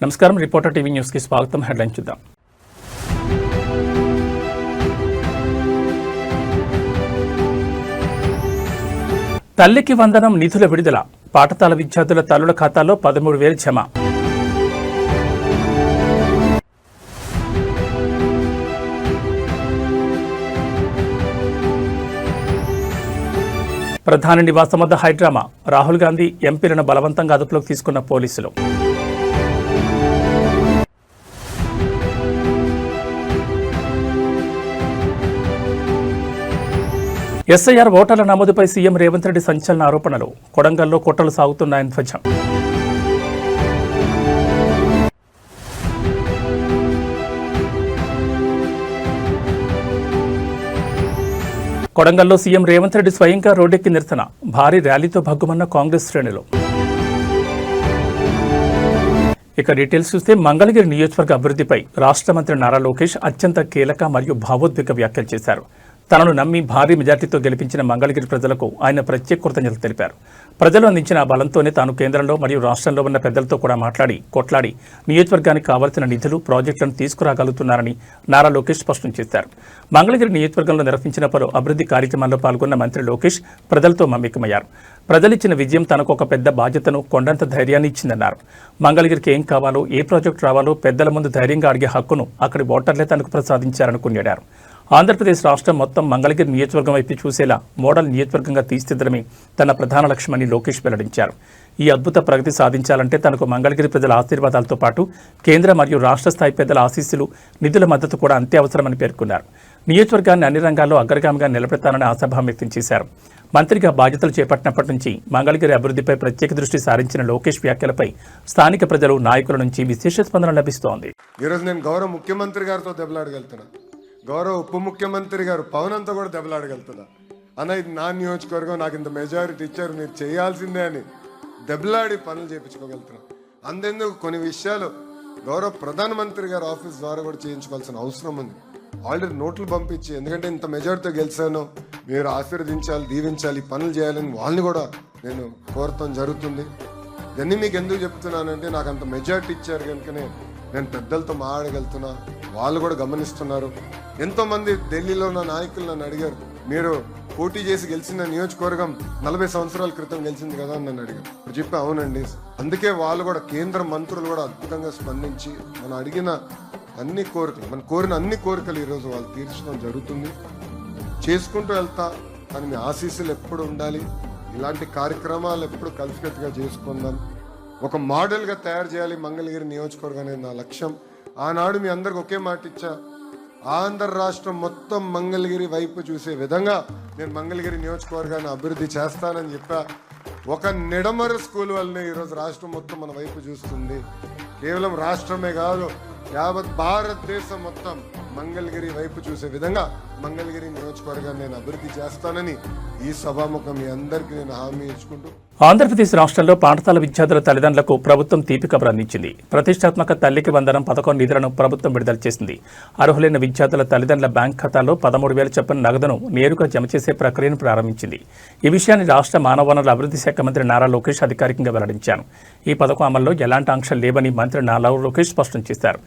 నమస్కారం. Reporter TV న్యూస్కి స్వాగతం. హెడ్లైన్ చూద్దాం. తల్లికి వందనం నిధుల విడుదల. పాఠశాల విద్యార్థుల తల్లుల ఖాతాలో 13,000 జమ. ప్రధాని నివాసం వద్ద హైడ్రామా. రాహుల్ గాంధీ ఎంపీలను బలవంతంగా అదుపులోకి తీసుకున్న పోలీసులు. ఎస్ఐఆర్ ఓటర్ల నమోదుపై సీఎం రేవంత్ రెడ్డి సంచలన ఆరోపణలు. కొడంగల్లో కుట్రలు సాగుతున్నాయని ధ్వజం. కొడంగల్లో సీఎం రేవంత్ రెడ్డి స్వయంగా రోడ్డెక్కి నిరసన. భారీ ర్యాలీతో భగ్గుమన్న కాంగ్రెస్ శ్రేణులు. ఇక డీటెయిల్స్ చూస్తే మంగళగిరి నియోజకవర్గ అభివృద్ధిపై రాష్ట్ర మంత్రి నారా లోకేష్ అత్యంత కీలక మరియు భావోద్వేగ వ్యాఖ్యలు చేశారు. తనను నమ్మి భారీ మెజార్టీతో గెలిపించిన మంగళగిరి ప్రజలకు ఆయన ప్రత్యేక కృతజ్ఞతలు తెలిపారు. ప్రజలు అందించిన బలంతోనే తాను కేంద్రంలో మరియు రాష్ట్రంలో ఉన్న పెద్దలతో కూడా కొట్లాడి నియోజకవర్గానికి కావాల్సిన నిధులు, ప్రాజెక్టులను తీసుకురాగలుగుతున్నారని నారా లోకేష్ స్పష్టం చేశారు. మంగళగిరి నియోజకవర్గంలో నిర్వహించిన పలు అభివృద్ధి కార్యక్రమాల్లో పాల్గొన్న మంత్రి లోకేష్ ప్రజలతో మమేకమయ్యారు. ప్రజలిచ్చిన విజయం తనకు ఒక పెద్ద బాధ్యతను, కొండంత ధైర్యాన్ని ఇచ్చిందన్నారు. మంగళగిరికి ఏం కావాలో, ఏ ప్రాజెక్టు రావాలో పెద్దల ముందు ధైర్యంగా అడిగే హక్కును అక్కడి ఓటర్లే తనకు ప్రసాదించారని కొనియాడారు. ఆంధ్రప్రదేశ్ రాష్ట్రం మొత్తం మంగళగిరి నియోజకవర్గం వైపు చూసేలా మోడల్ నియోజకవర్గంగా తీర్చిదిద్దడమే తన ప్రధాన లక్ష్యమని లోకేష్ వెల్లడించారు. ఈ అద్భుత ప్రగతి సాధించాలంటే తనకు మంగళగిరి ప్రజల ఆశీర్వాదాలతో పాటు కేంద్ర మరియు రాష్ట్ర స్థాయి పెద్దల ఆశీస్సులు, నిధుల మద్దతు కూడా అంతే అవసరమని పేర్కొన్నారు. నియోజకవర్గాన్ని అన్ని రంగాల్లో అగ్రగామిగా నిలబెడతానని ఆశాభావం వ్యక్తం చేశారు. మంత్రిగా బాధ్యతలు చేపట్టినప్పటి నుంచి మంగళగిరి అభివృద్ధిపై ప్రత్యేక దృష్టి సారించిన లోకేష్ వ్యాఖ్యలపై స్థానిక ప్రజలు, నాయకుల నుంచి విశేష స్పందన లభిస్తోంది. ఈరోజు నేను గౌరవ ముఖ్యమంత్రి గారితో దెబ్బలాడగలుగుతున్నా, గౌరవ ఉప ముఖ్యమంత్రి గారు పవన్ అంతా కూడా దెబ్బలాడగలుగుతున్నా. అన్న ఇది నా నియోజకవర్గం, నాకు ఇంత మెజారిటీ ఇచ్చారు, మీరు చేయాల్సిందే అని దెబ్బలాడి పనులు చేయించుకోగలుగుతున్నా. అంతెందుకు కొన్ని విషయాలు గౌరవ ప్రధానమంత్రి గారి ఆఫీస్ ద్వారా కూడా చేయించుకోవాల్సిన అవసరం ఉంది. ఆల్రెడీ నోట్లు పంపించి, ఎందుకంటే ఇంత మెజారిటీతో గెలిచాను, మీరు ఆశీర్వదించాలి, దీవించాలి, పనులు చేయాలని వాళ్ళని కూడా నేను కోరటం జరుగుతుంది. ఇవన్నీ మీకు ఎందుకు చెప్తున్నానంటే నాకు అంత మెజారిటీ ఇచ్చారు కనుకనే నేను పెద్దలతో మాట్లాడగలుగుతున్నా, వాళ్ళు కూడా గమనిస్తున్నారు. ఎంతోమంది ఢిల్లీలో ఉన్న నాయకులు నన్ను అడిగారు, మీరు పోటీ చేసి గెలిచిన నియోజకవర్గం 40 సంవత్సరాల క్రితం గెలిచింది కదా అని నన్ను అడిగారు. చెప్పి అవునండి, అందుకే వాళ్ళు కూడా కేంద్ర మంత్రులు కూడా అద్భుతంగా స్పందించి మనం అడిగిన అన్ని కోరికలు, మనం కోరిన అన్ని కోరికలు ఈరోజు వాళ్ళు తీర్చడం జరుగుతుంది. చేసుకుంటూ వెళ్తా, కానీ మీ ఆశీస్సులు ఎప్పుడు ఉండాలి. ఇలాంటి కార్యక్రమాలు ఎప్పుడు కలిసికట్టుగా చేసుకుందాం, ఒక మోడల్గా తయారు చేయాలి మంగళగిరి నియోజకవర్గం అనేది నా లక్ష్యం. ఆనాడు మీ అందరికి ఒకే మాట ఇచ్చా, ఆంధ్ర రాష్ట్రం మొత్తం మంగళగిరి వైపు చూసే విధంగా నేను మంగళగిరి నియోజకవర్గాన్ని అభివృద్ధి చేస్తానని చెప్పా. ఒక నిడమర స్కూల్ వల్లనే ఈరోజు రాష్ట్రం మొత్తం మన వైపు చూస్తుంది. కేవలం రాష్ట్రమే కాదు, యావత్ భారతదేశం మొత్తం మంగళగిరి వైపు చూసే విధంగా మంగళగిరి నియోజకవర్గాన్ని నేను అభివృద్ధి చేస్తానని ఈ సభాముఖం మీ అందరికీ నేను హామీ ఇచ్చుకుంటూ. ఆంధ్రప్రదేశ్ రాష్ట్రంలో పాఠశాల విద్యార్థుల తల్లిదండ్రులకు ప్రభుత్వం తీపి కబురు అందించింది. ప్రతిష్టాత్మక తల్లికి వందనం పథకం నిధులను ప్రభుత్వం విడుదల చేసింది. అర్హులైన విద్యార్థుల తల్లిదండ్రుల బ్యాంక్ ఖాతాలో 13,000 చొప్పున నగదును నేరుగా జమ చేసే ప్రక్రియను ప్రారంభించింది. ఈ విషయాన్ని రాష్ట్ర మానవ వనరుల అభివృద్ధి శాఖ మంత్రి నారా లోకేష్ అధికారికంగా వెల్లడించారు. ఈ పథకం అమల్లో ఎలాంటి ఆంక్షలు లేవని మంత్రి నారా లోకేష్ స్పష్టం చేశారు.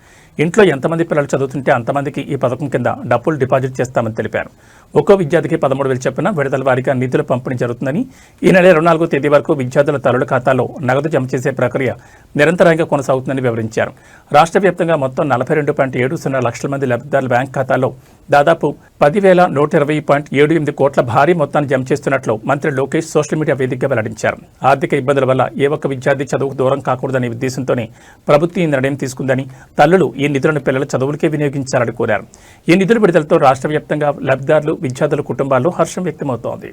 ఇంట్లో ఎంతమంది పిల్లలు చదువుతుంటే అంతమందికి ఈ పథకం కింద డబ్బులు డిపాజిట్ చేస్తామని తెలిపారు. ఒక్కో విద్యార్థికి 13,000 చొప్పున విడతల వారీగా నిధుల పంపిణీ జరుగుతుందని, ఈ నెల 24వ తేదీ వరకు విద్యార్థుల తల్లుల ఖాతాలో నగదు జమ చేసే ప్రక్రియ నిరంతరంగా కొనసాగుతుందని వివరించారు. రాష్ట్ర వ్యాప్తంగా మొత్తం 42.70 లక్షల మంది లబ్ధిదారుల బ్యాంక్ ఖాతాలో దాదాపు 10,120.78 కోట్ల భారీ మొత్తాన్ని జమ చేస్తున్నట్లు మంత్రి లోకేష్ సోషల్ మీడియా వేదికగా వెల్లడించారు. ఆర్థిక ఇబ్బందుల వల్ల ఏ ఒక్క విద్యార్థి చదువుకు దూరం కాకూడదనే ఉద్దేశంతోనే ప్రభుత్వం ఈ నిర్ణయం తీసుకుందని, తల్లులు ఈ నిధులను పిల్లల చదువులకే వినియోగించాలని కోరారు. ఈ నిధుల విడుదలతో రాష్ట్ర వ్యాప్తంగా లబ్ధిదారులు, విద్యార్థుల కుటుంబాల్లో హర్షం వ్యక్తమవుతోంది.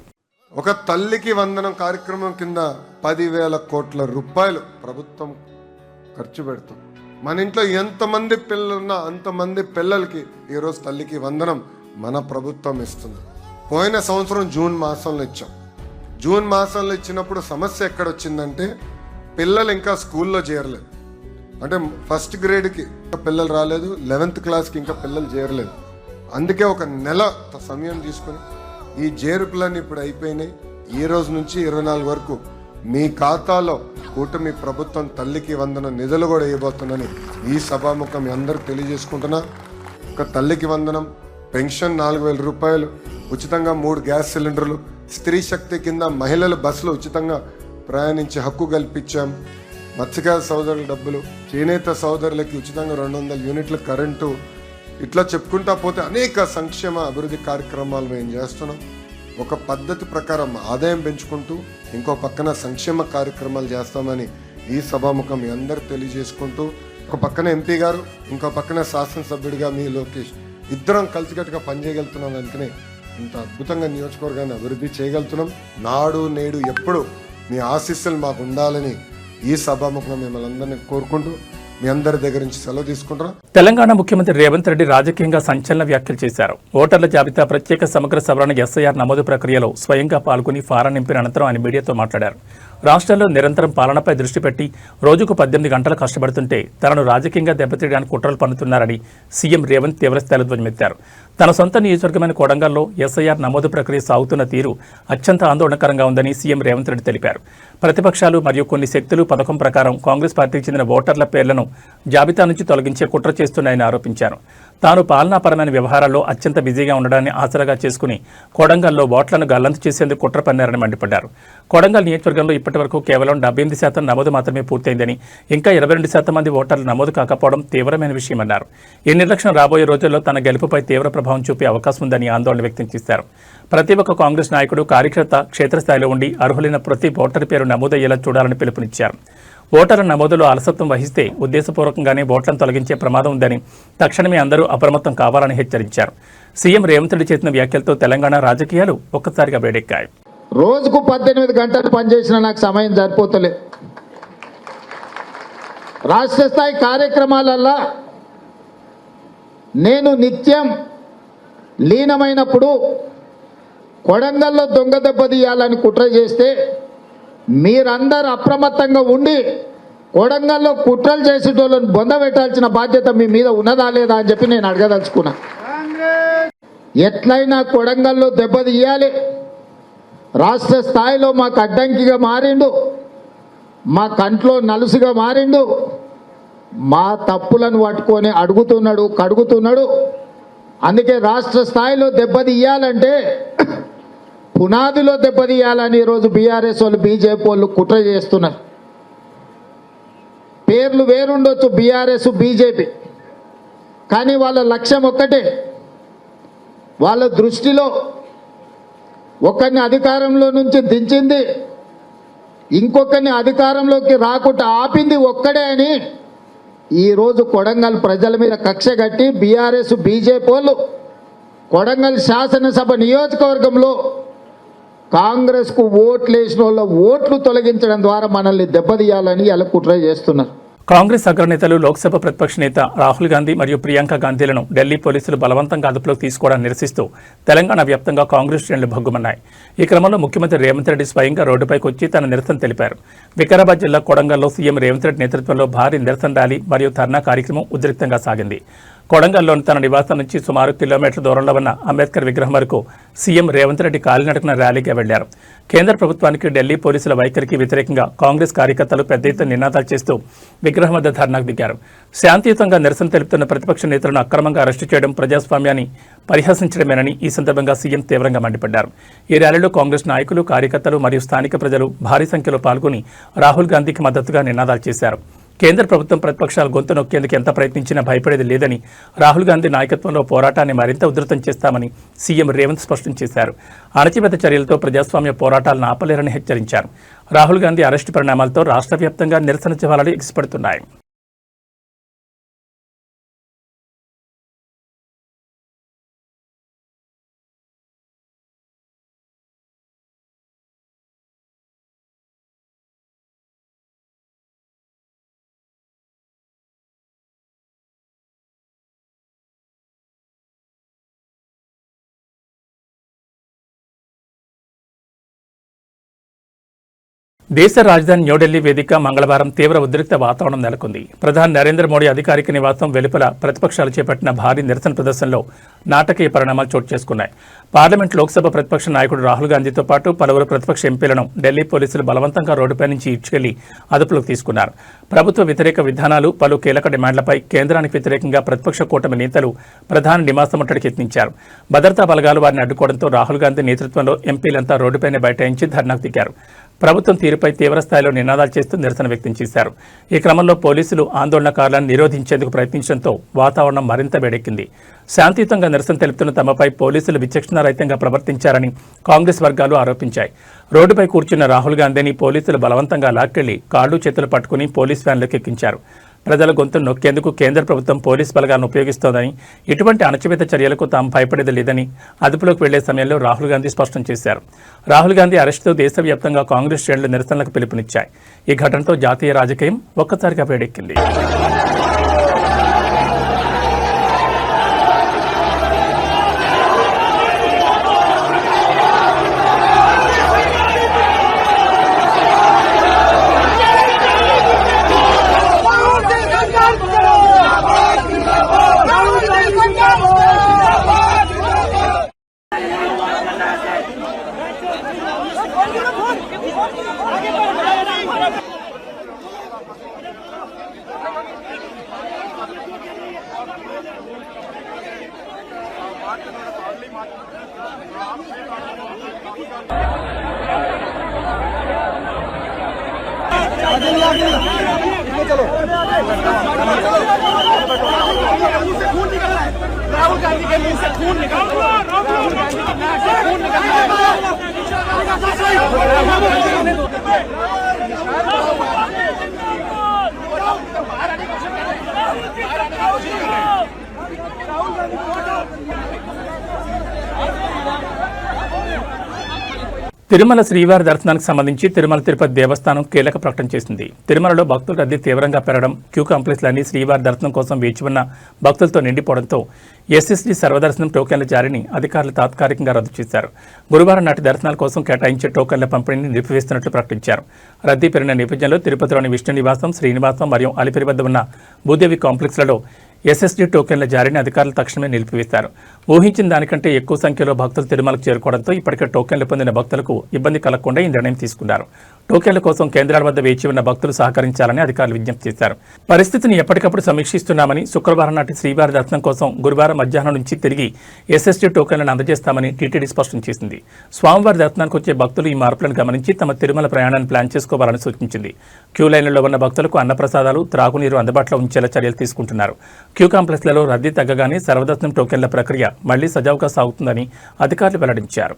ఒక తల్లికి వందనం కార్యక్రమం కింద 10,000 కోట్ల రూపాయలు ప్రభుత్వం ఖర్చు పెడుతుంది. మన ఇంట్లో ఎంతమంది పిల్లలున్నా అంతమంది పిల్లలకి ఈరోజు తల్లికి వందనం మన ప్రభుత్వం ఇస్తుంది. పోయిన సంవత్సరం జూన్ మాసంలో ఇచ్చాం. జూన్ మాసంలో ఇచ్చినప్పుడు సమస్య ఎక్కడొచ్చిందంటే పిల్లలు ఇంకా స్కూల్లో చేరలేదు. అంటే ఫస్ట్ గ్రేడ్కి పిల్లలు రాలేదు, 11th క్లాస్కి ఇంకా పిల్లలు చేరలేదు. అందుకే ఒక నెల సమయం తీసుకుని ఈ చేర్పులన్నీ ఇప్పుడు అయిపోయినాయి. ఈ రోజు నుంచి 24 వరకు మీ ఖాతాలో కూటమి ప్రభుత్వం తల్లికి వందనం నిధులు కూడా ఇవ్వబోతుందని ఈ సభాముఖం మీ అందరికి తెలియజేసుకుంటున్నా. ఒక తల్లికి వందనం, పెన్షన్ 4,000 రూపాయలు, ఉచితంగా 3 గ్యాస్ సిలిండర్లు, స్త్రీ శక్తి కింద మహిళలు బస్సులు ఉచితంగా ప్రయాణించే హక్కు కల్పించాం. మత్స్యకార సోదరుల డబ్బులు, చేనేత సోదరులకి ఉచితంగా 200 యూనిట్ల కరెంటు, ఇట్లా చెప్పుకుంటా పోతే అనేక సంక్షేమ అభివృద్ధి కార్యక్రమాలు మేము చేస్తున్నాం. ఒక పద్ధతి ప్రకారం ఆదాయం పెంచుకుంటూ ఇంకో పక్కన సంక్షేమ కార్యక్రమాలు చేస్తామని ఈ సభాముఖం మీ అందరు తెలియజేసుకుంటూ, ఒక పక్కన ఎంపీ గారు, ఇంకో పక్కన శాసనసభ్యుడిగా మీ లోకేష్, ఇద్దరం కలిసికట్టుగా పనిచేయగలుగుతున్నాం. అందుకనే ఇంత అద్భుతంగా నియోజకవర్గాన్ని అభివృద్ధి చేయగలుగుతున్నాం. నాడు నేడు ఎప్పుడు మీ ఆశీస్సులు మాకు ఉండాలని ఈ సభాముఖం మిమ్మల్ని అందరినీ కోరుకుంటూ మీ అందరి దగ్గర నుంచి సెలవు తీసుకుంటున్నా. తెలంగాణ ముఖ్యమంత్రి రేవంత్ రెడ్డి రాజకీయంగా సంచలన వ్యాఖ్యలు చేశారు. ఓటర్ల జాబితా ప్రత్యేక సమగ్ర సవరణ ఎస్ఐఆర్ నమోదు ప్రక్రియలో స్వయంగా పాల్గొని ఫారం నింపిన అనంతరం ఆయన మీడియాతో మాట్లాడారు. రాష్ట్రంలో నిరంతరం పాలనపై దృష్టి పెట్టి రోజుకు 18 గంటలు కష్టపడుతుంటే తనను రాజకీయంగా దెబ్బతీయడానికి కుట్రలు పన్నుతున్నారని సీఎం రేవంత్ తీవ్రస్థాయిలో ధ్వజమెత్తారు. తన సొంత నియోజకవర్గమైన కొడంగల్లో ఎస్ఐఆర్ నమోదు ప్రక్రియ సాగుతున్న తీరు అత్యంత ఆందోళనకరంగా ఉందని సీఎం రేవంత్ రెడ్డి తెలిపారు. ప్రతిపక్షాలు మరియు కొన్ని శక్తులు పథకం ప్రకారం కాంగ్రెస్ పార్టీకి చెందిన ఓటర్ల పేర్లను జాబితా నుంచి తొలగించే కుట్ర చేస్తున్నాయని ఆరోపించారు. తాను పాలనాపరమైన వ్యవహారాల్లో అత్యంత బిజీగా ఉండడాన్ని ఆసరాగా చేసుకుని కొడంగల్లో ఓట్లను గల్లంతు చేసేందుకు కుట్ర పన్నారని మండిపడ్డారు. కొడంగల్ నియోజకవర్గంలో ఇప్పటివరకు కేవలం 78% నమోదు మాత్రమే పూర్తయిందని, ఇంకా 22% మంది ఓటర్లు నమోదు కాకపోవడం తీవ్రమైన విషయమన్నారు. ఈ నిర్లక్ష్యం రాబోయే రోజుల్లో తన గెలుపుపై తీవ్ర ప్రభావం చూపే అవకాశం ఉందని ఆందోళన వ్యక్తం చేశారు. ప్రతి ఒక్క కాంగ్రెస్ నాయకుడు, కార్యకర్త క్షేత్రస్థాయిలో ఉండి అర్హులైన ప్రతి ఓటరు పేరు నమోదయ్యేలా చూడాలని పిలుపునిచ్చారు. ఓటర్ల నమోదులో అలసత్వం వహిస్తే ఉద్దేశపూర్వకంగానే ఓట్లను తొలగించే ప్రమాదం ఉందని, తక్షణమే అందరూ అప్రమత్తం కావాలని హెచ్చరించారు. సీఎం రేవంత్ రెడ్డి చేసిన వ్యాఖ్యలతో తెలంగాణ రాజకీయాలు ఒక్కసారిగా వేడెక్కాయి. రోజుకు 18 గంటలు పనిచేసిన నాకు సమయం సరిపోతలేదు. రాష్ట్ర స్థాయి కార్యక్రమాలల్లో నేను నిత్యం లీనమైనప్పుడు కొడంగల్లో దొంగ దెబ్బ తీయాలని కుట్ర చేస్తే మీరందరూ అప్రమత్తంగా ఉండి కొడంగల్లో కుట్రలు చేసేటోళ్ళని బొందబెట్టాల్సిన బాధ్యత మీ మీద ఉన్నదా లేదా అని చెప్పి నేను అడగదలుచుకున్నా. ఎట్లయినా కొడంగల్లో దెబ్బ తీయాలి. రాష్ట్ర స్థాయిలో మాకు అడ్డంకిగా మారిండు, మా కంట్లో నలుసుగా మారిండు, మా తప్పులను పట్టుకొని అడుగుతున్నాడు, కడుగుతున్నాడు. అందుకే రాష్ట్ర స్థాయిలో దెబ్బతీయాలంటే పునాదిలో దెబ్బతీయాలని ఈరోజు బీఆర్ఎస్ వాళ్ళు, బీజేపీ వాళ్ళు కుట్ర చేస్తున్నారు. పేర్లు వేరుండొచ్చు, బీఆర్ఎస్ బీజేపీ, కానీ వాళ్ళ లక్ష్యం ఒక్కటే. వాళ్ళ దృష్టిలో ఒకరిని అధికారంలో నుంచి దించింది, ఇంకొకరిని అధికారంలోకి రాకుండా ఆపింది ఒక్కడే అని ఈరోజు కొడంగల్ ప్రజల మీద కక్ష కట్టి బీఆర్ఎస్ బీజేపీ వాళ్ళు కొడంగల్ శాసనసభ నియోజకవర్గంలో కాంగ్రెస్కు ఓట్లు వేసిన వాళ్ళ ఓట్లు తొలగించడం ద్వారా మనల్ని దెబ్బతీయాలని ఇలా కుట్ర చేస్తున్నారు. కాంగ్రెస్ అగ్రనేతలు, లోక్సభ ప్రతిపక్ష నేత రాహుల్ గాంధీ మరియు ప్రియాంక గాంధీలను ఢిల్లీ పోలీసులు బలవంతంగా అదుపులోకి తీసుకోవడాన్ని నిరసిస్తూ తెలంగాణ వ్యాప్తంగా కాంగ్రెస్ శ్రేణులు భగ్గుమన్నాయి. ఈ క్రమంలో ముఖ్యమంత్రి రేవంత్ రెడ్డి స్వయంగా రోడ్డుపైకి వచ్చి తన నిరసన తెలిపారు. వికారాబాద్ జిల్లా కొడంగల్లో సీఎం రేవంత్ రెడ్డి నేతృత్వంలో భారీ నిరసన ర్యాలీ మరియు ధర్నా కార్యక్రమం ఉద్రిక్తంగా సాగింది. కొడంగల్లోని తన నివాసం నుంచి సుమారు కిలోమీటర్ల దూరంలో ఉన్న అంబేద్కర్ విగ్రహం వరకు సీఎం రేవంత్ రెడ్డి కాలినడకన ర్యాలీగా వెళ్లారు. కేంద్ర ప్రభుత్వానికి, ఢిల్లీ పోలీసుల వైఖరికి వ్యతిరేకంగా కాంగ్రెస్ కార్యకర్తలు పెద్ద ఎత్తున నినాదాలు చేస్తూ విగ్రహం వద్ద ధర్నాకు దిగారు. శాంతియుతంగా నిరసన తెలుపుతున్న ప్రతిపక్ష నేతలను అక్రమంగా అరెస్టు చేయడం ప్రజాస్వామ్యాన్ని పరిహసించడమేనని ఈ సందర్భంగా సీఎం తీవ్రంగా మండిపడ్డారు. ఈ ర్యాలీలో కాంగ్రెస్ నాయకులు, కార్యకర్తలు మరియు స్థానిక ప్రజలు భారీ సంఖ్యలో పాల్గొని రాహుల్ గాంధీకి మద్దతుగా నినాదాలు చేశారు. కేంద్ర ప్రభుత్వం ప్రతిపక్షాలు గొంతు నొక్కేందుకు ఎంత ప్రయత్నించినా భయపడేది లేదని, రాహుల్ గాంధీ నాయకత్వంలో పోరాటాన్ని మరింత ఉధృతం చేస్తామని సీఎం రేవంత్ స్పష్టం చేశారు. అణచివేత చర్యలతో ప్రజాస్వామ్య పోరాటాలను ఆపలేరని హెచ్చరించారు. రాహుల్ గాంధీ అరెస్టు పరిణామాలతో రాష్ట్ర వ్యాప్తంగా నిరసన జ్వాలలు ఎగిసిపడుతున్నాయి. దేశ రాజధాని న్యూఢిల్లీ వేదిక మంగళవారం తీవ్ర ఉద్రిక్త వాతావరణం నెలకొంది. ప్రధాని నరేంద్ర మోడీ అధికారిక నివాసం వెలుపల ప్రతిపక్షాలు చేపట్టిన భారీ నిరసన ప్రదర్శనలో నాటకీయ పరిణామాలు చోటు చేసుకున్నాయి. పార్లమెంట్ లోక్సభ ప్రతిపక్ష నాయకుడు రాహుల్ గాంధీతో పాటు పలువురు ప్రతిపక్ష ఎంపీలను ఢిల్లీ పోలీసులు బలవంతంగా రోడ్డుపై నుంచి ఈడ్చుకెళ్లి అదుపులోకి తీసుకున్నారు. ప్రభుత్వ వ్యతిరేక విధానాలు, పలు కీలక డిమాండ్లపై కేంద్రానికి వ్యతిరేకంగా ప్రతిపక్ష కూటమి నేతలు ప్రధాని నివాసం ముట్టడికి యత్నించారు. భద్రతా బలగాలు వారిని అడ్డుకోవడంతో రాహుల్ గాంధీ నేతృత్వంలో ఎంపీలంతా రోడ్డుపైనే బైఠాయించి ధర్నాకు దిగారు. ప్రభుత్వం తీరుపై తీవ్రస్థాయిలో నినాదాలు చేస్తూ నిరసన వ్యక్తం చేశారు. ఈ క్రమంలో పోలీసులు ఆందోళనకారులను నిరోధించేందుకు ప్రయత్నించడంతో వాతావరణం మరింత వేడెక్కింది. శాంతియుతంగా నిరసన తెలుపుతున్న తమపై పోలీసులు విచక్షణారహితంగా ప్రవర్తించారని కాంగ్రెస్ వర్గాలు ఆరోపించాయి. రోడ్డుపై కూర్చున్న రాహుల్ గాంధీని పోలీసులు బలవంతంగా లాక్కెళ్లి కాళ్లు చేతులు పట్టుకుని పోలీస్ వ్యాన్లోకి ఎక్కించారు. ప్రజల గొంతును నొక్కేందుకు కేంద్ర ప్రభుత్వం పోలీస్ బలగాలను ఉపయోగిస్తోందని, ఇటువంటి అణచివేత చర్యలకు తాము భయపడేది లేదని అదుపులోకి వెళ్లే సమయంలో రాహుల్ గాంధీ స్పష్టం చేశారు. రాహుల్ గాంధీ అరెస్టుతో దేశవ్యాప్తంగా కాంగ్రెస్ శ్రేణులు నిరసనలకు పిలుపునిచ్చాయి. ఈ ఘటనతో జాతీయ రాజకీయం ఒక్కసారిగా వేడెక్కింది. राहुल गांधी के मुंह से खून निकल रहा है। राहुल गांधी के नाक से खून निकल रहा తిరుమల శ్రీవారి దర్శనానికి సంబంధించి తిరుమల తిరుపతి దేవస్థానం కీలక ప్రకటన చేసింది. తిరుమలలో భక్తుల రద్దీ తీవ్రంగా పెరగడం, క్యూ కాంప్లెక్స్లన్నీ శ్రీవారి దర్శనం కోసం వేచి ఉన్న భక్తులతో నిండిపోవడంతో ఎస్ఎస్డీ సర్వదర్శనం టోకెన్ల జారీని అధికారులు తాత్కాలికంగా రద్దు చేశారు. గురువారం నాటి దర్శనాల కోసం కేటాయించే టోకెన్ల పంపిణీని నిలిపివేస్తున్నట్లు ప్రకటించారు. రద్దీ పెరిగిన నేపథ్యంలో తిరుపతిలోని విష్ణు నివాసం, శ్రీనివాసం మరియు అలిపిరి వద్ద ఉన్న భూదేవి కాంప్లెక్స్లలో ఎస్ఎస్డీ టోకెన్ల జారీని అధికారులు తక్షణమే నిలిపివేశారు. ఊహించిన దానికంటే ఎక్కువ సంఖ్యలో భక్తులు తిరుమలకు చేరుకోవడంతో ఇప్పటికే టోకెన్లు పొందిన భక్తులకు ఇబ్బంది కలగకుండా ఈ నిర్ణయం తీసుకున్నారు. టోకెన్ల కోసం కేంద్రాల వద్ద వేచి ఉన్న భక్తులు సహకరించాలని అధికారులు విజ్ఞప్తి చేశారు. పరిస్థితిని ఎప్పటికప్పుడు సమీక్షిస్తున్నామని, శుక్రవారం నాటి శ్రీవారి దర్శనం కోసం గురువారం మధ్యాహ్నం నుంచి తిరిగి ఎస్ఎస్డీ టోకెన్లను అందజేస్తామని టీటీడీ స్పష్టం చేసింది. స్వామివారి దర్శనానికి వచ్చే భక్తులు ఈ మార్పులను గమనించి తమ తిరుమల ప్రయాణాన్ని ప్లాన్ చేసుకోవాలని సూచించింది. క్యూ లైన్లలో ఉన్న భక్తులకు అన్నప్రసాదాలు, త్రాగునీరు అందుబాటులో ఉంచేలా చర్యలు తీసుకుంటున్నారు. క్యూ కాంప్లెక్స్లలో రద్దీ తగ్గగానే సర్వదర్శనం టోకెన్ల ప్రక్రియ మళ్లీ సజావుగా సాగుతుందని అధికారులు వెల్లడించారు.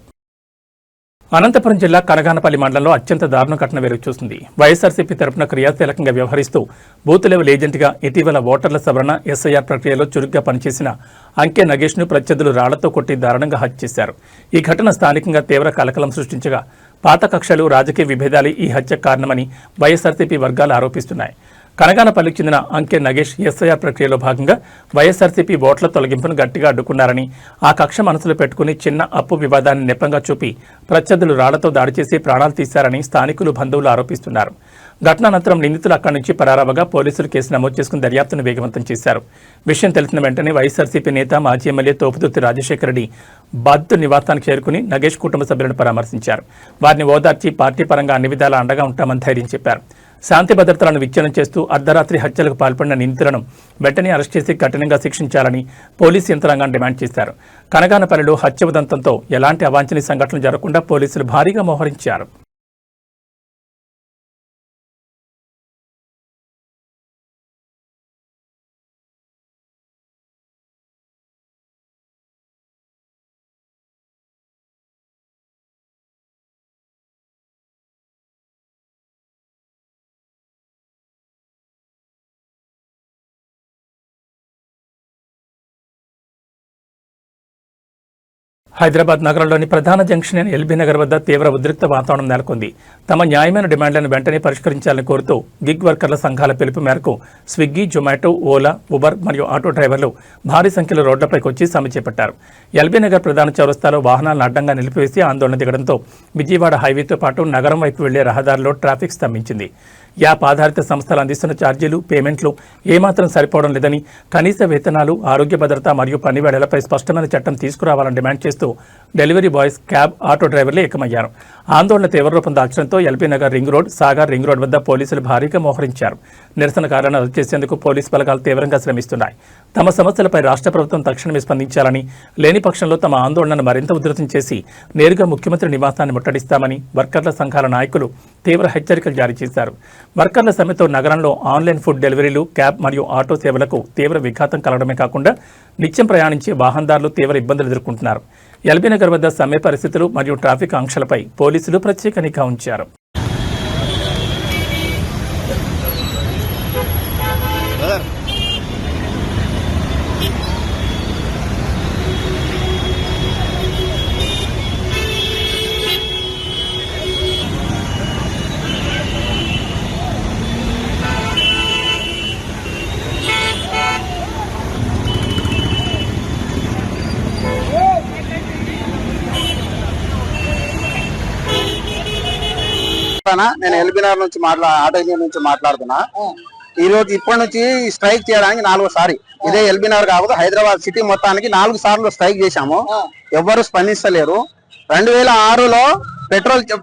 అనంతపురం జిల్లా కనగానపల్లి మండలంలో అత్యంత దారుణ ఘటన వెలుగుచూసింది. వైఎస్ఆర్సీపీ తరపున క్రియాశీలకంగా వ్యవహరిస్తూ బూత్ లెవెల్ ఏజెంట్గా ఇటీవల ఓటర్ల సవరణ ఎస్ఐఆర్ ప్రక్రియలో చురుగ్గా పనిచేసిన అంకె నగేష్ను ప్రత్యర్థులు రాళ్లతో కొట్టి దారుణంగా హత్య చేశారు. ఈ ఘటన స్థానికంగా తీవ్ర కలకలం సృష్టించగా పాత కక్షలు, రాజకీయ విభేదాలు ఈ హత్యకు కారణమని వైఎస్ఆర్సీపీ వర్గాలు ఆరోపిస్తున్నాయి. కనగానపల్లికి చెందిన అంకె నగేష్ ఎస్ఐఆర్ ప్రక్రియలో భాగంగా వైఎస్ఆర్సీపీ ఓట్ల తొలగింపును గట్టిగా అడ్డుకున్నారని, ఆ కక్ష మనసులో పెట్టుకుని చిన్న అప్పు వివాదాన్ని నెపంగా చూపి ప్రత్యర్థులు రాళ్లతో దాడి చేసి ప్రాణాలు తీశారని స్థానికులు, బంధువులు ఆరోపిస్తున్నారు. ఘటనానంతరం నిందితులు అక్కడి నుంచి పరారవగా పోలీసులు కేసు నమోదు చేసుకుని దర్యాప్తును వేగవంతం చేశారు. విషయం తెలిసిన వెంటనే వైఎస్ఆర్సీపీ నేత, మాజీ ఎమ్మెల్యే తోపుదుర్తి రాజశేఖర రెడ్డి బాధితుడి నివాసానికి చేరుకుని నగేష్ కుటుంబ సభ్యులను పరామర్శించారు. వారిని ఓదార్చి పార్టీ పరంగా అన్ని విధాలా అండగా ఉంటామని ధైర్యం చెప్పారు. శాంతి భద్రతలను విచ్ఛిన్నం చేస్తూ అర్ధరాత్రి హత్యలకు పాల్పడిన నిందితులను వెంటనే అరెస్ట్ చేసి కఠినంగా శిక్షించాలని పోలీసు యంత్రాంగాన్ని డిమాండ్ చేశారు. కనగానపల్లిలో హత్య ఉదంతంతో ఎలాంటి అవాంఛనీయ సంఘటనలు జరగకుండా పోలీసులు భారీగా మోహరించారు. హైదరాబాద్ నగరంలోని ప్రధాన జంక్షన్ అయిన ఎల్బీ నగర్ వద్ద తీవ్ర ఉద్రిక్త వాతావరణం నెలకొంది. తమ న్యాయమైన డిమాండ్లను వెంటనే పరిష్కరించాలని కోరుతూ గిగ్ వర్కర్ల సంఘాల పిలుపు మేరకు స్విగ్గీ, జొమాటో, ఓలా, ఉబర్ మరియు ఆటో డ్రైవర్లు భారీ సంఖ్యలో రోడ్లపైకి వచ్చి సమ్మె చేపట్టారు. ఎల్బీ నగర్ ప్రధాన చౌరస్తాలో వాహనాలను అడ్డంగా నిలిపివేసి ఆందోళన దిగడంతో విజయవాడ హైవేతో పాటు నగరం వైపు వెళ్లే రహదారిలో ట్రాఫిక్ స్తంభించింది. యాప్ ఆధారిత సంస్థలు అందిస్తున్న ఛార్జీలు, పేమెంట్లు ఏమాత్రం సరిపోవడం లేదని, కనీస వేతనాలు, ఆరోగ్య భద్రత మరియు పని వేళలపై స్పష్టమైన చట్టం తీసుకురావాలని డిమాండ్ చేస్తూ డెలివరీ బాయ్స్, క్యాబ్, ఆటో డ్రైవర్లు ఏకమయ్యారు. ఆందోళన తీవ్ర రూపం దాల్చడంతో LB Nagar ring road, Sagar ring road వద్ద పోలీసులు భారీగా మోహరించారు. నిరసనకారులను అదుపు చేసేందుకు పోలీసు బలగాలు తీవ్రంగా శ్రమిస్తున్నాయి. తమ సమస్యలపై రాష్ట్ర ప్రభుత్వం తక్షణమే స్పందించాలని, లేని పక్షంలో తమ ఆందోళనను మరింత ఉధృతం చేసి నేరుగా ముఖ్యమంత్రి నివాసాన్ని ముట్టడిస్తామని వర్కర్ల సంఘాల నాయకులు తీవ్ర హెచ్చరికలు జారీ చేశారు. వర్కర్ల సమ్మెతో నగరంలో ఆన్లైన్ ఫుడ్ డెలివరీలు, క్యాబ్ మరియు ఆటో సేవలకు తీవ్ర విఘాతం కలగడమే కాకుండా నిత్యం ప్రయాణించే వాహనదారులు తీవ్ర ఇబ్బందులు ఎదుర్కొంటున్నారు. ఎల్బీ నగర్ వద్ద సమ్మె పరిస్థితులు మరియు ట్రాఫిక్ ఆంక్షలపై పోలీసులు ప్రత్యేక నిఘా ఉంచారు. నేను ఎల్బీ నగర్ నుంచి ఆటో యూనియన్ నుంచి మాట్లాడుతున్నా. ఈ రోజు ఇప్పటి నుంచి స్ట్రైక్ చేయడానికి 4వ సారి. ఇదే ఎల్బీ నగర్ కాకపోతే హైదరాబాద్ సిటీ మొత్తానికి 4 సార్లు స్ట్రైక్ చేశాము. ఎవ్వరు స్పందిస్తలేరు. 2006లో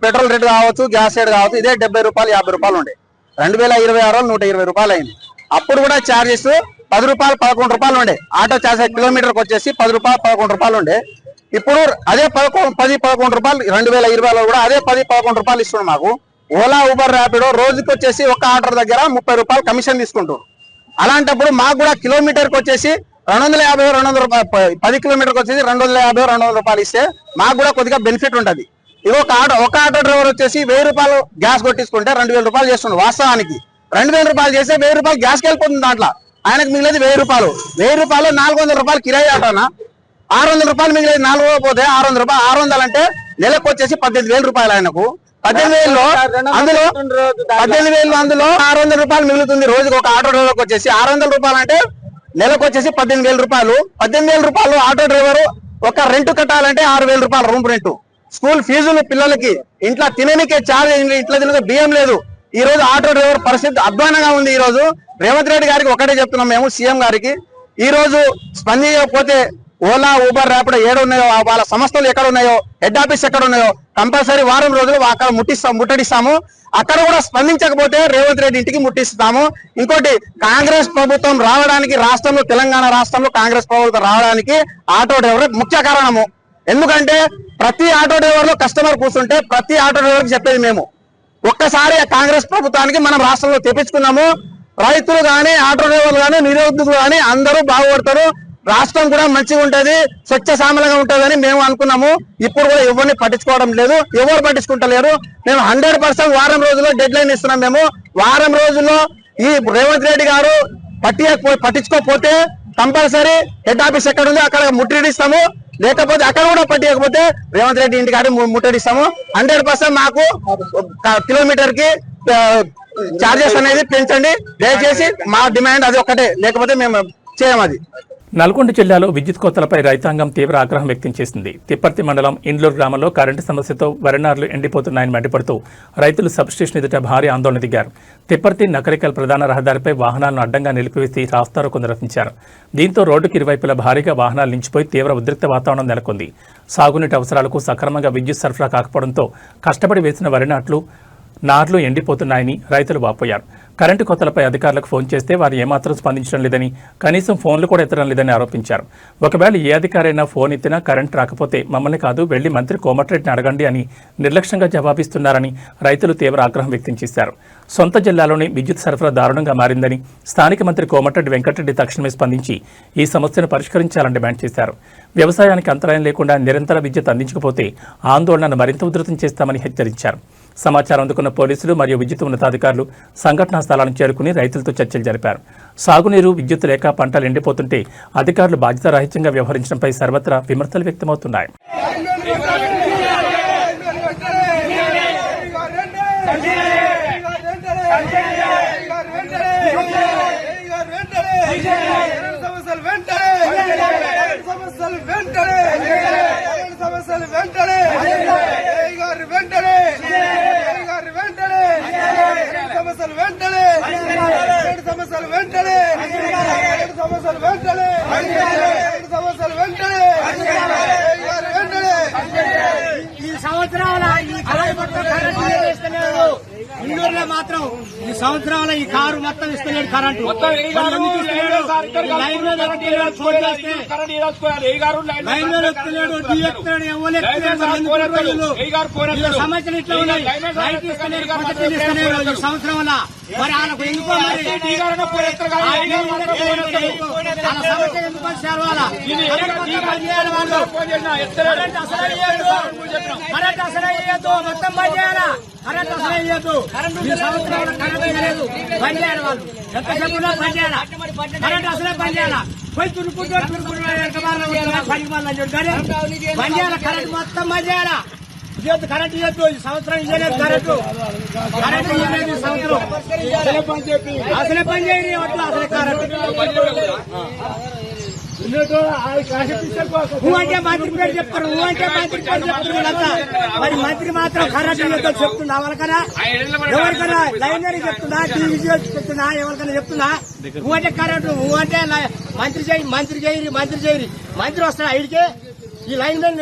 పెట్రోల్ రేట్ కావచ్చు, గ్యాస్ రేట్ కావచ్చు, ఇదే 70 రూపాయలు 50 రూపాయలు ఉండే. 2026లో 120 రూపాయలు అయింది. అప్పుడు కూడా ఛార్జెస్ 10 రూపాయలు 11 రూపాయలు ఉండే. ఆటో ఛార్జ్ కిలోమీటర్కి వచ్చేసి 10 రూపాయలు 11 రూపాయలు ఉండే. ఇప్పుడు అదే 10-11 రూపాయలు 2020లో కూడా అదే 10-11 రూపాయలు ఇస్తున్నాడు మాకు. ఓలా, ఉబర్, ర్యాపిడో రోజుకి వచ్చేసి ఒక ఆర్డర్ దగ్గర 30 రూపాయలు కమిషన్ తీసుకుంటారు. అలాంటప్పుడు మాకు కూడా కిలోమీటర్కి వచ్చేసి 250-200 రూపాయలు, 10 కిలోమీటర్కి వచ్చేసి 250-200 రూపాయలు ఇస్తే మాకు కూడా కొద్దిగా బెనిఫిట్ ఉంటుంది. ఇక ఒక ఆటో డ్రైవర్ వచ్చేసి 1000 రూపాయలు గ్యాస్ కొట్టించుకుంటే 2000 రూపాయలు చేస్తున్నాడు. వాస్తవానికి 2000 రూపాయలు చేస్తే 1000 రూపాయలు గ్యాస్కి వెళ్ళిపోతుంది. దాంట్లో ఆయనకు మిగిలేదు 1000 రూపాయలు. 1000 రూపాయలు 400 రూపాయలు కిరాయి ఆటోనా, 600 రూపాయలు మిగిలేదు. 400 పోతే 600 రూపాయలు, 600 అంటే నెలకు వచ్చేసి 18,000 రూపాయలు ఆయనకు. 18,000లో అందులో 600 రూపాయలు మిగులుతుంది రోజుకి. ఒక ఆటో డ్రైవర్కి వచ్చేసి 600 రూపాయలు అంటే నెలకు వచ్చేసి 18,000 రూపాయలు. 18,000 రూపాయలు ఆటో డ్రైవర్ ఒక రెంట్ కట్టాలంటే 6,000 రూపాయలు రూమ్ రెంట్. స్కూల్ ఫీజులు పిల్లలకి, ఇంట్లో తిననికే చార్జ్, ఇంట్లో తినక బియ్యం లేదు. ఈ రోజు ఆటో డ్రైవర్ పరిస్థితి అధ్వానంగా ఉంది. ఈ రోజు రేవంత్ రెడ్డి గారికి ఒకటే చెప్తున్నాం మేము, సీఎం గారికి, ఈ రోజు స్పందించకపోతే ఓలా, ఉబర్, ర్యాపిడో ఏడు ఉన్నాయో, వాళ్ళ సంస్థలు ఎక్కడ ఉన్నాయో, హెడ్ ఆఫీస్ ఎక్కడ ఉన్నాయో కంపల్సరీ వారం రోజులు అక్కడ ముట్టడిస్తాము. అక్కడ కూడా స్పందించకపోతే రేవంత్ రెడ్డి ఇంటికి ముట్టిస్తాము. ఇంకోటి, కాంగ్రెస్ ప్రభుత్వం రావడానికి రాష్ట్రంలో, తెలంగాణ రాష్ట్రంలో కాంగ్రెస్ ప్రభుత్వం రావడానికి ఆటో డ్రైవర్ ముఖ్య కారణము. ఎందుకంటే ప్రతి ఆటో డ్రైవర్ లో కస్టమర్ కూర్చుంటే ప్రతి ఆటో డ్రైవర్కి చెప్పేది మేము, ఒక్కసారి కాంగ్రెస్ ప్రభుత్వానికి మనం రాష్ట్రంలో తెప్పించుకున్నాము. రైతులు కానీ, ఆటో డ్రైవర్లు కానీ, నిరుద్యోగులు కానీ అందరూ బాగుపడతారు. రాష్ట్రం కూడా మంచిగా ఉంటది, స్వచ్ఛ సామలంగా ఉంటదని మేము అనుకున్నాము. ఇప్పుడు కూడా ఎవరిని పట్టించుకోవడం లేదు, ఎవరు పట్టించుకుంటలేరు. మేము 100% వారం రోజుల్లో డెడ్ లైన్ ఇస్తున్నాం. మేము వారం రోజుల్లో ఈ రేవంత్ రెడ్డి గారు పట్టించుకోకపోతే కంపల్సరీ హెడ్ ఆఫీస్ ఎక్కడ ఉందో అక్కడ ముట్టడిస్తాము. లేకపోతే అక్కడ కూడా పట్టించకపోతే రేవంత్ రెడ్డి ఇంటికి ఆడి ముట్టడిస్తాము. 100% మాకు కిలోమీటర్ కి చార్జెస్ అనేది పెంచండి దయచేసి. మా డిమాండ్ అది ఒక్కటే, లేకపోతే మేము చేయము. అది నల్గొండ జిల్లాలో విద్యుత్ కోతలపై రైతాంగం తీవ్ర ఆగ్రహం వ్యక్తం చేసింది. తిప్పర్తి మండలం ఇండ్లూరు గ్రామంలో కరెంటు సమస్యతో వరి నారులు ఎండిపోతున్నాయని మండిపడుతూ రైతులు సబ్స్టేషన్ ఎదుట భారీ ఆందోళన దిగారు. తిప్పర్తి నకరికల్ ప్రధాన రహదారిపై వాహనాలను అడ్డంగా నిలిపివేసి రాస్తారోకో నిర్వహించారు. దీంతో రోడ్డుకి ఇరువైపులా భారీగా వాహనాలు నిలిచిపోయి తీవ్ర ఉద్రిక్త వాతావరణం నెలకొంది. సాగునీటి అవసరాలకు సక్రమంగా విద్యుత్ సరఫరా కాకపోవడంతో కష్టపడి వేసిన వరి నార్లు ఎండిపోతున్నాయని రైతులు వాపోయారు. కరెంటు కోతలపై అధికారులకు ఫోన్ చేస్తే వారు ఏమాత్రం స్పందించడం లేదని, కనీసం ఫోన్లు కూడా ఎత్తడం లేదని ఆరోపించారు. ఒకవేళ ఏ అధికారైనా ఫోన్ ఎత్తినా కరెంటు రాకపోతే మమ్మల్ని కాదు, వెళ్లి మంత్రి కోమటిరెడ్డిని అడగండి అని నిర్లక్ష్యంగా జవాబిస్తున్నారని రైతులు తీవ్ర ఆగ్రహం వ్యక్తం చేశారు. సొంత జిల్లాలోని విద్యుత్ సరఫరా దారుణంగా మారిందని, స్థానిక మంత్రి కోమటిరెడ్డి వెంకటరెడ్డి తక్షణమే స్పందించి ఈ సమస్యను పరిష్కరించాలని డిమాండ్ చేశారు. వ్యవసాయానికి అంతరాయం లేకుండా నిరంతర విద్యుత్ అందించకపోతే ఆందోళనను మరింత ఉధృతం చేస్తామని హెచ్చరించారు. సమాచారం అందుకున్న పోలీసులు మరియు విద్యుత్ ఉన్నతాధికారులు సంఘటనా స్థలానికి చేరుకుని రైతులతో చర్చలు జరిపారు. సాగునీరు, విద్యుత్ లేక పంటలు ఎండిపోతుంటే అధికారులు బాధ్యతారాహిత్యంగా వ్యవహరించడంపై సర్వత్రా విమర్శలు వ్యక్తమవుతున్నాయి. ఇందూరులో మాత్రం ఈ సంవత్సరాల ఈ కారు మొత్తం ఇస్తలేడు కరెంటు. లైన్ మీద సమస్యలు ఇట్లా ఉన్నాయి. లైట్ ఇస్తలేరు, పద్ధతులు ఇస్తలేరు ఈ సంవత్సరం వల్ల. మరి వాళ్ళకు ఎందుకో మరి సమస్య ఎందుకు వచ్చారు? వాళ్ళ కరెంట్ అసలు అయ్యేది మొత్తం బంద్ చేయాలా? కరెంట్ అసలు అయ్యేది ఈ సంవత్సరం కరెంట్ లేదు, బంద్ చేయాలి. వాళ్ళు ఎంతసేపు బంద్ చేయాలా? కరెంట్ అసలే బంద్ చేయాలా? పోయి తుడుకుంటూ పని బంద్ చేయాలా? కరెంట్ మొత్తం బంద్ చేయాలా? ఇవ్వద్దు, కరెంట్ ఇవ్వద్దు ఈ సంవత్సరం. ఇవ్వలేదు కరెంటు, కరెంట్ ఇవ్వలేదు ఈ సంవత్సరం. అసలే పని చేయని అసలే కరెంట్ అంటే మంత్రి పేరు చెప్తారు, అంటే మంత్రి పేరు చెప్తున్నారు. మరి మంత్రి మాత్రం కరెంట్ ఇవ్వద్దు చెప్తున్నా ఎవరికైనా? ఎవరికైనా లైనరీ చెప్తున్నా, టీవీ చెప్తున్నా, ఎవరికైనా చెప్తున్నా? అంటే కరెంటు అంటే మంత్రి చేయి, మంత్రి చేయరి, మంత్రి చేయరి. మంత్రి వస్తాడు ఐడికే ఈ లైన్ మ్యాన్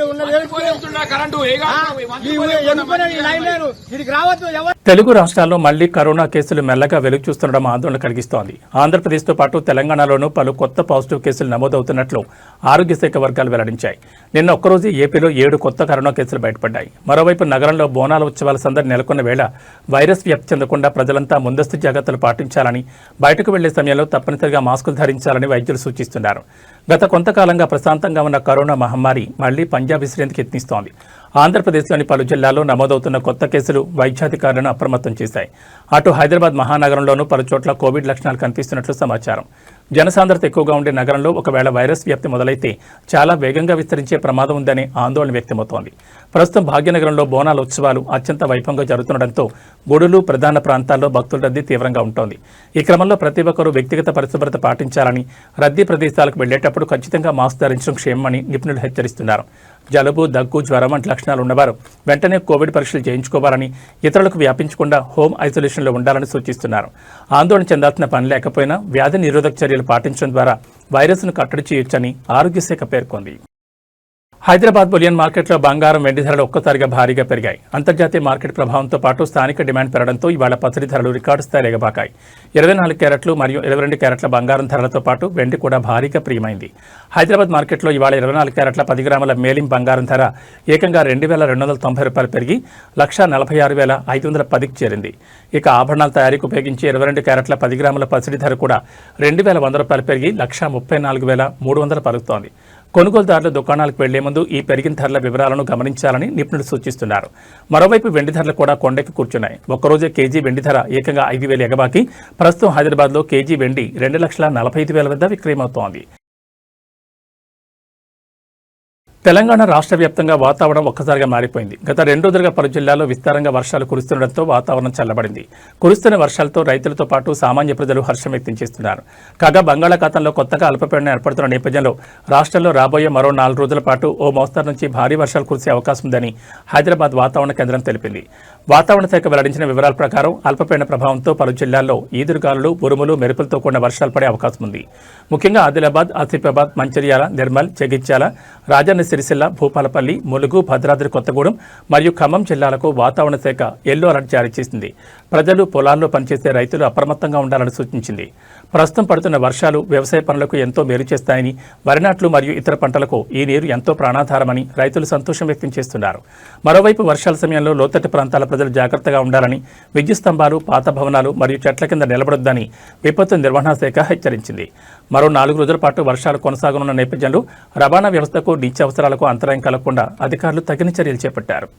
తెలుగు రాష్ట్రాల్లో మళ్లీ కరోనా కేసులు మెల్లగా వెలుగు చూస్తుండడం ఆందోళన కలిగిస్తోంది. ఆంధ్రప్రదేశ్తో పాటు తెలంగాణలోనూ పలు కొత్త పాజిటివ్ కేసులు నమోదవుతున్నట్లు ఆరోగ్య శాఖ వర్గాలు వెల్లడించాయి. నిన్న ఒక్కరోజు ఏపీలో 7 కొత్త కరోనా కేసులు బయటపడ్డాయి. మరోవైపు నగరంలో బోనాల ఉత్సవాల సందడి నెలకొన్న వేళ వైరస్ వ్యాప్తి చెందకుండా ప్రజలంతా ముందస్తు జాగ్రత్తలు పాటించాలని, బయటకు వెళ్లే సమయంలో తప్పనిసరిగా మాస్కులు ధరించాలని వైద్యులు సూచిస్తున్నారు. గత కొంతకాలంగా ప్రశాంతంగా ఉన్న కరోనా మహమ్మారి మళ్లీ పంజా విసిరేందుకు యత్నిస్తోంది. ఆంధ్రప్రదేశ్లోని పలు జిల్లాల్లో నమోదవుతున్న కొత్త కేసులు వైద్యాధికారులను అప్రమత్తం చేశాయి. అటు హైదరాబాద్ మహానగరంలోనూ పలు చోట్ల కోవిడ్ లక్షణాలు కనిపిస్తున్నట్లు సమాచారం. జనసాంద్రత ఎక్కువగా ఉండే నగరంలో ఒకవేళ వైరస్ వ్యాప్తి మొదలైతే చాలా వేగంగా విస్తరించే ప్రమాదం ఉందనే ఆందోళన వ్యక్తమవుతోంది. ప్రస్తుతం భాగ్యనగరంలో బోనాల ఉత్సవాలు అత్యంత వైభవంగా జరుగుతుండటంతో గుడులు, ప్రధాన ప్రాంతాల్లో భక్తుల రద్దీ తీవ్రంగా ఉంటోంది. ఈ క్రమంలో ప్రతి ఒక్కరూ వ్యక్తిగత పరిశుభ్రత పాటించాలని, రద్దీ ప్రదేశాలకు వెళ్లేటప్పుడు ఖచ్చితంగా మాస్క్ ధరించడం క్షేమమని నిపుణులు హెచ్చరిస్తున్నారు. జలుబు, దగ్గు, జ్వరం వంటి లక్షణాలు ఉన్నవారు వెంటనే కోవిడ్ పరీక్షలు చేయించుకోవాలని, ఇతరులకు వ్యాపించకుండా హోమ్ ఐసోలేషన్లో ఉండాలని సూచిస్తున్నారు. ఆందోళన చెందాల్సిన పని లేకపోయినా వ్యాధి నిరోధక చర్యలు పాటించడం ద్వారా వైరస్ను కట్టడి చేయొచ్చని ఆరోగ్య శాఖ పేర్కొంది. హైదరాబాద్ బులియన్ మార్కెట్లో బంగారం, వెండి ధరలు ఒక్కసారిగా భారీగా పెరిగాయి. అంతర్జాతీయ మార్కెట్ ప్రభావంతో పాటు స్థానిక డిమాండ్ పెరగడంతో ఇవాళ పసిడి ధరలు రికార్డు స్థాయిలో ఎగబాకాయి. 24 క్యారెట్లు మరియు 22 క్యారెట్ల బంగారం ధరలతో పాటు వెండి కూడా భారీగా ప్రియమైంది. హైదరాబాద్ మార్కెట్లో ఇవాళ 24 క్యారెట్ల 10 గ్రాముల మేలిం బంగారం ధర ఏకంగా ₹2,290 పెరిగి 1,46,510కి చేరింది. ఇక ఆభరణాల తయారీకి ఉపయోగించే 22 క్యారెట్ల 10 గ్రాముల పసిడి ధర కూడా ₹2,100 పెరిగి 1,34,300 పలుకుతోంది. కొనుగోలుదారులు దుకాణాలకు వెళ్లే ముందు ఈ పెరిగిన ధరల వివరాలను గమనించాలని నిపుణులు సూచిస్తున్నారు. మరోవైపు వెండి ధరలు కూడా కొండెక్కి కూర్చున్నాయి. ఒక్కరోజే కేజీ వెండి ధర ఏకంగా 5,000 ఎగబాకి ప్రస్తుతం హైదరాబాద్లో కేజీ వెండి 2,45,000 వద్ద విక్రయమవుతోంది. తెలంగాణ రాష్ట్ర వ్యాప్తంగా వాతావరణం ఒక్కసారిగా మారిపోయింది. గత 2 రోజులుగా పలు జిల్లాల్లో విస్తారంగా వర్షాలు కురుస్తుండటంతో వాతావరణం చల్లబడింది. కురుస్తున్న వర్షాలతో రైతులతో పాటు సామాన్య ప్రజలు హర్షం వ్యక్తం చేస్తున్నారు. కాగా బంగాళాఖాతంలో కొత్తగా అల్పపీడనం ఏర్పడుతున్న నేపథ్యంలో రాష్ట్రంలో రాబోయే మరో 4 రోజుల పాటు ఓ మోస్తరు నుంచి భారీ వర్షాలు కురిసే అవకాశం ఉందని హైదరాబాద్ వాతావరణ కేంద్రం తెలిపింది. వాతావరణ శాఖ వెల్లడించిన వివరాల ప్రకారం అల్పపీడన ప్రభావంతో పలు జిల్లాల్లో ఈదురుగాలులు, ఉరుములు, మెరుపులతో కూడిన వర్షాలు పడే అవకాశం ఉంది. ముఖ్యంగా ఆదిలాబాద్, ఆసిఫాబాద్, మంచిర్యాల, నిర్మల్, జగిత్యాల, రాజన్న సిరిసిల్ల, భూపాలపల్లి, ములుగు, భద్రాద్రి కొత్తగూడెం మరియు ఖమ్మం జిల్లాలకు వాతావరణ శాఖ ఎల్లో అలర్ట్ జారీ చేసింది. ప్రజలు పొలాల్లో పనిచేసే రైతులు అప్రమత్తంగా ఉండాలని సూచించింది. ప్రస్తుతం పడుతున్న వర్షాలు వ్యవసాయ పనులకు ఎంతో మేలు చేస్తాయని, వరి నాట్లు మరియు ఇతర పంటలకు ఈ నీరు ఎంతో ప్రాణాధారమని రైతులు సంతోషం వ్యక్తం చేస్తున్నారు. మరోవైపు వర్షాల సమయంలో లోతట్టు ప్రాంతాల ప్రజలు జాగ్రత్తగా ఉండాలని, విద్యుత్ స్తంభాలు, పాత భవనాలు మరియు చెట్ల కింద నిలబడొద్దని విపత్తు నిర్వహణ శాఖ హెచ్చరించింది. మరో 4 రోజుల పాటు వర్షాలు కొనసాగనున్న నేపథ్యంలో రవాణా వ్యవస్థకు, నిత్యావసరాలకు అంతరాయం కలగకుండా అధికారులు తగిన చర్యలు చేపట్టారు.